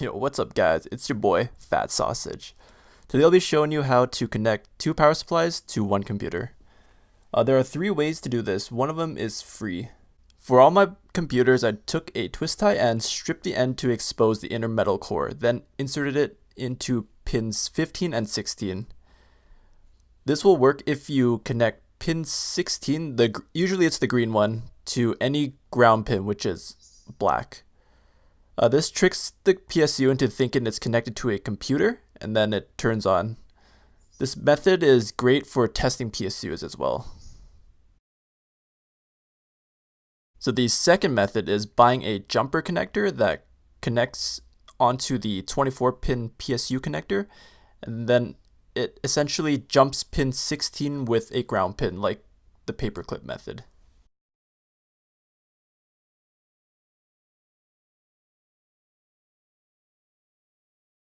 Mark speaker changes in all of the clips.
Speaker 1: Yo, what's up guys? It's your boy, Fat Sausage. Today I'll be showing you how to connect two power supplies to one computer. There are three ways to do this. One of them is free. For all my computers, I took a twist tie and stripped the end to expose the inner metal core, then inserted it into pins 15 and 16. This will work if you connect pin 16, usually it's the green one, to any ground pin, which is black. This tricks the PSU into thinking it's connected to a computer, and then it turns on. This method is great for testing PSUs as well. So the second method is buying a jumper connector that connects onto the 24-pin PSU connector, and then it essentially jumps pin 16 with a ground pin, like the paperclip method.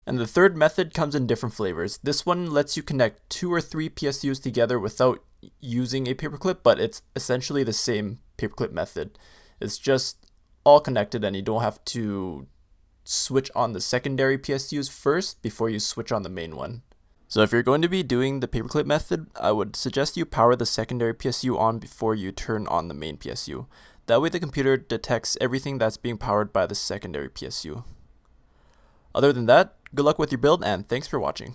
Speaker 1: And the third method comes in different flavors. This one lets you connect 2 or 3 PSUs together without using a paperclip, but it's essentially the same paperclip method. It's just all connected and you don't have to switch on the secondary PSUs first before you switch on the main one. So if you're going to be doing the paperclip method, I would suggest you power the secondary PSU on before you turn on the main PSU. That way the computer detects everything that's being powered by the secondary PSU. Other than that, good luck with your build and thanks for watching.